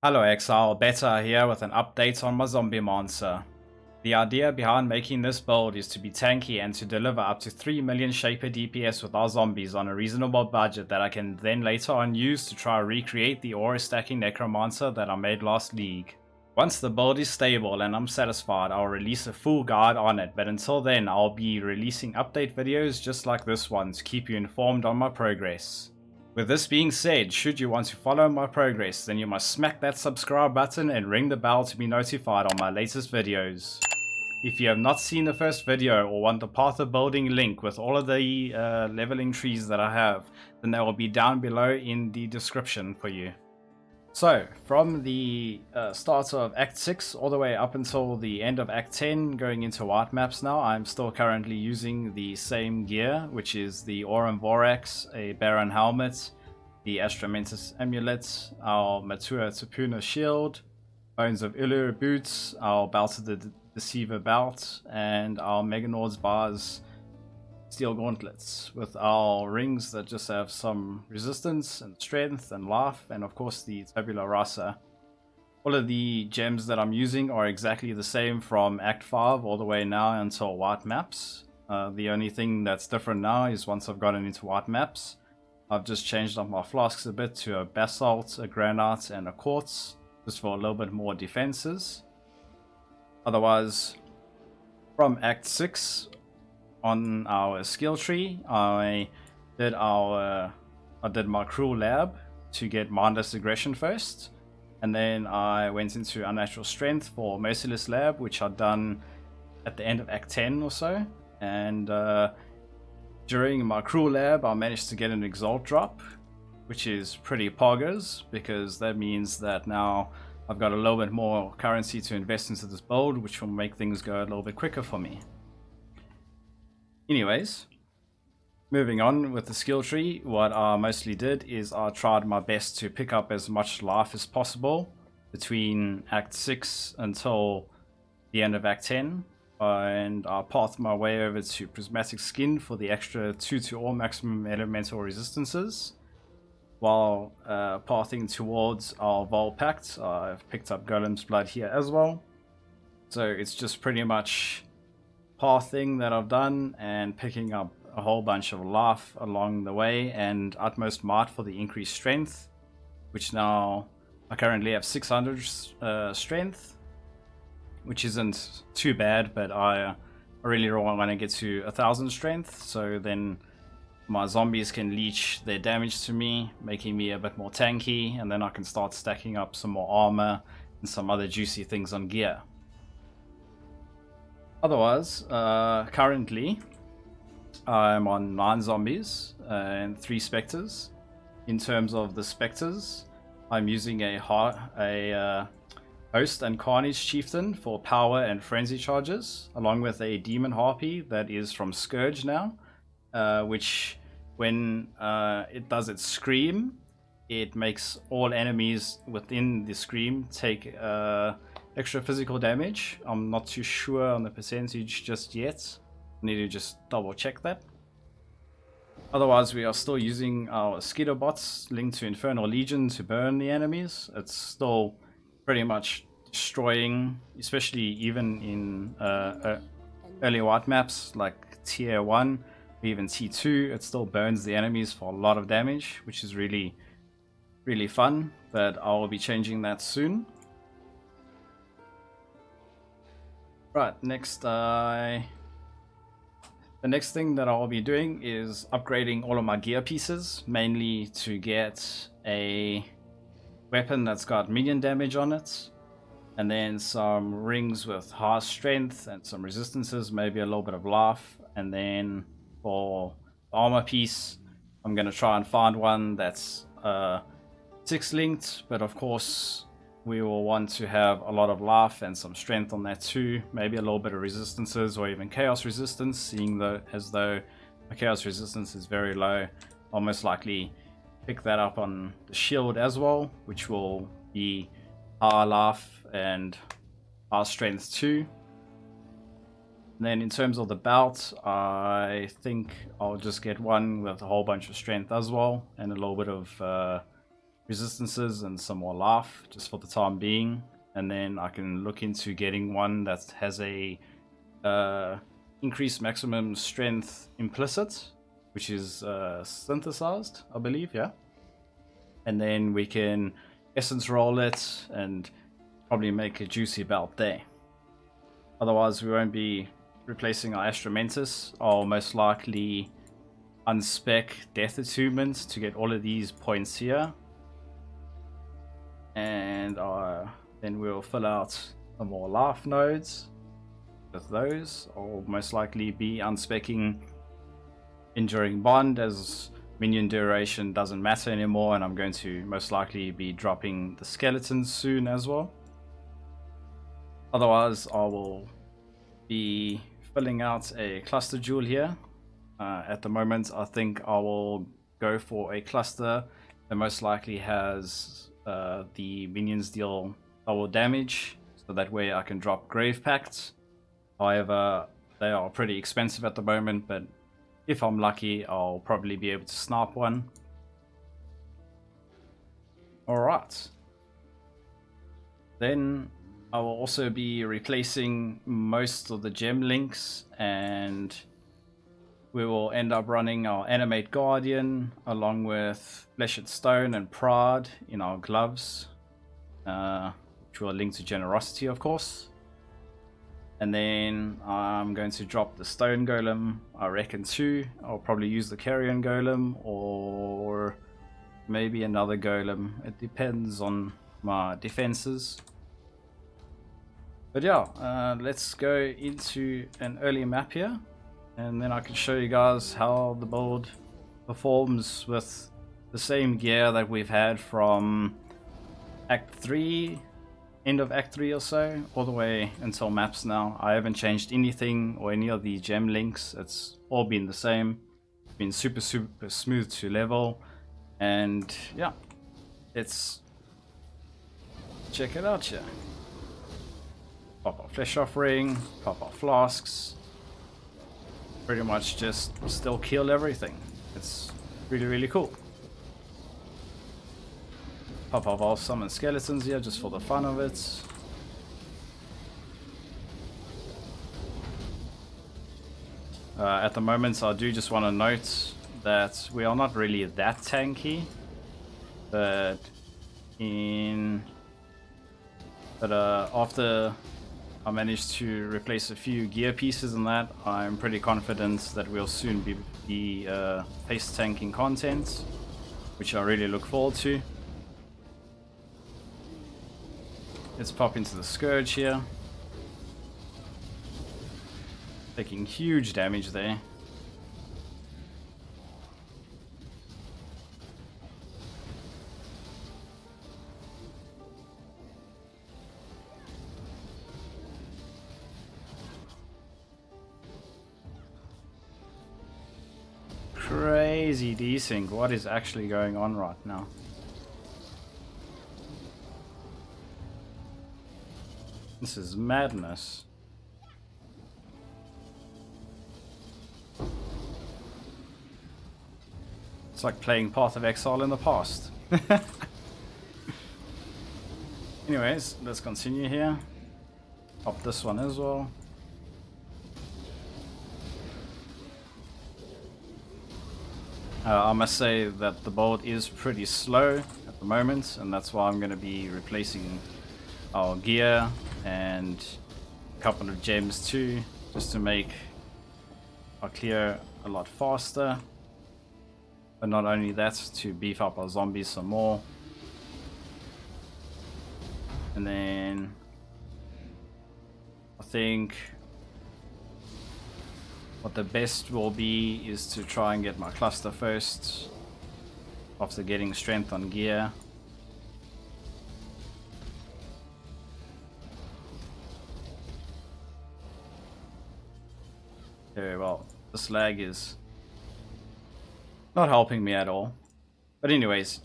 Hello Exile, Betta-ah here with an update on my Zombiemancer. The idea behind making this build is to be tanky and to deliver up to 3 million Shaper DPS with our zombies on a reasonable budget that I can then later on use to try recreate the aura stacking Necromancer that I made last league. Once the build is stable and I'm satisfied, I'll release a full guide on it, but until then I'll be releasing update videos just like this one to keep you informed on my progress. With this being said, should you want to follow my progress, then you must smack that subscribe button and ring the bell to be notified on my latest videos. If you have not seen the first video or want the path of building link with all of the leveling trees that I have, then they will be down below in the description for you. So, from the start of Act 6 all the way up until the end of Act 10, going into white maps now, I'm still currently using the same gear, which is the Aurum Vorax, a Baron helmet, the Astromentis amulet, our Matua Tapuna shield, Bones of Illur boots, our Belt of the Deceiver belt, and our Meganord's bars steel gauntlets with our rings that just have some resistance and strength and life, and of course the tabula rasa. All of the gems that I'm using are exactly the same from Act 5 all the way now until white maps. The only thing that's different now is once I've gotten into white maps, I've just changed up my flasks a bit to a basalt, a granite, and a quartz, just for a little bit more defenses. Otherwise, from Act 6 on our skill tree, I did my cruel lab to get mindless aggression first, and then I went into unnatural strength for merciless lab, which I'd done at the end of Act 10 or so. And during my cruel lab, I managed to get an exalt drop, which is pretty poggers because that means that now I've got a little bit more currency to invest into this build, which will make things go a little bit quicker for me. Anyways, moving on with the skill tree, what I mostly did is I tried my best to pick up as much life as possible between Act 6 until the end of Act 10, and I pathed my way over to Prismatic Skin for the extra 2 to all maximum elemental resistances. While pathing towards our Vol Pact, I've picked up Golem's Blood here as well. So it's just pretty much pathing that I've done and picking up a whole bunch of life along the way, and utmost might for the increased strength, which now I currently have 600 strength, which isn't too bad, but I really want to get to 1000 strength, so then my zombies can leech their damage to me, making me a bit more tanky, and then I can start stacking up some more armor and some other juicy things on gear. Otherwise, currently I'm on 9 zombies and 3 spectres. In terms of the spectres, I'm using a host and carnage chieftain for power and frenzy charges, along with a demon harpy that is from Scourge now, which when it does its scream, it makes all enemies within the scream take extra physical damage. I'm not too sure on the percentage just yet. I need to just double check that. Otherwise, we are still using our Skitter bots linked to Infernal Legion to burn the enemies. It's still pretty much destroying, especially even in early white maps like tier 1 or even T2. It still burns the enemies for a lot of damage, which is really fun, but I will be changing that soon. Right, the next thing that I'll be doing is upgrading all of my gear pieces, mainly to get a weapon that's got minion damage on it, and then some rings with high strength and some resistances, maybe a little bit of life. And then for the armor piece, I'm going to try and find one that's 6 linked, but of course we will want to have a lot of life and some strength on that too. Maybe a little bit of resistances or even chaos resistance, seeing as though my chaos resistance is very low. I'll most likely pick that up on the shield as well, which will be high life and high strength too. And then in terms of the belt, I think I'll just get one with a whole bunch of strength as well, and a little bit of resistances and some more life just for the time being, and then I can look into getting one that has a increased maximum strength implicit, which is synthesized, I believe, yeah. And then we can essence roll it and probably make a juicy belt there. Otherwise we won't be replacing our Astromentus. I'll most likely unspec Death Attunements to get all of these points here, and then we'll fill out some more life nodes with those. I'll most likely be unspecking Enduring Bond, as minion duration doesn't matter anymore, and I'm going to most likely be dropping the skeletons soon as well. Otherwise I will be filling out a cluster jewel here. At the moment I think I will go for a cluster that most likely has the minions deal double damage, so that way I can drop Grave Pacts. However, they are pretty expensive at the moment, but if I'm lucky I'll probably be able to snipe one. Alright, then I will also be replacing most of the gem links, and we will end up running our Animate Guardian along with Blessed Stone and Pride in our gloves, which will link to Generosity, of course. And then I'm going to drop the Stone Golem, I reckon, too. I'll probably use the Carrion Golem or maybe another Golem. It depends on my defenses. But yeah, let's go into an early map here, and then I can show you guys how the build performs with the same gear that we've had from Act 3, end of Act 3 or so, all the way until maps now. I haven't changed anything or any of the gem links. It's all been the same. It's been super smooth to level, and yeah, let's check it out here. Pop our Flesh Offering, pop our Flasks, pretty much just still kill everything. It's really cool. Pop off our Summon Skeletons here just for the fun of it. At the moment I do just want to note that we are not really that tanky, but after I managed to replace a few gear pieces and that, I'm pretty confident that we'll soon be face tanking content, which I really look forward to. Let's pop into the Scourge here. Taking huge damage there. Crazy desync. What is actually going on right now? This is madness. It's like playing Path of Exile in the past. Anyways, let's continue here. Pop this one as well. I must say that the build is pretty slow at the moment, and that's why I'm going to be replacing our gear and a couple of gems too, just to make our clear a lot faster. But not only that, to beef up our zombies some more. And then I think what the best will be is to try and get my cluster first after getting strength on gear. Okay, well, this lag is not helping me at all. But anyways,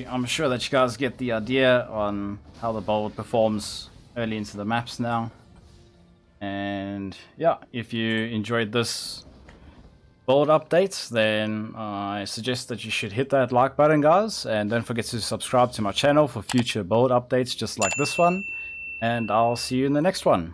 I'm sure that you guys get the idea on how the build performs early into the maps now. And yeah, if you enjoyed this build updates, then I suggest that you should hit that like button, guys, and don't forget to subscribe to my channel for future build updates just like this one, and I'll see you in the next one.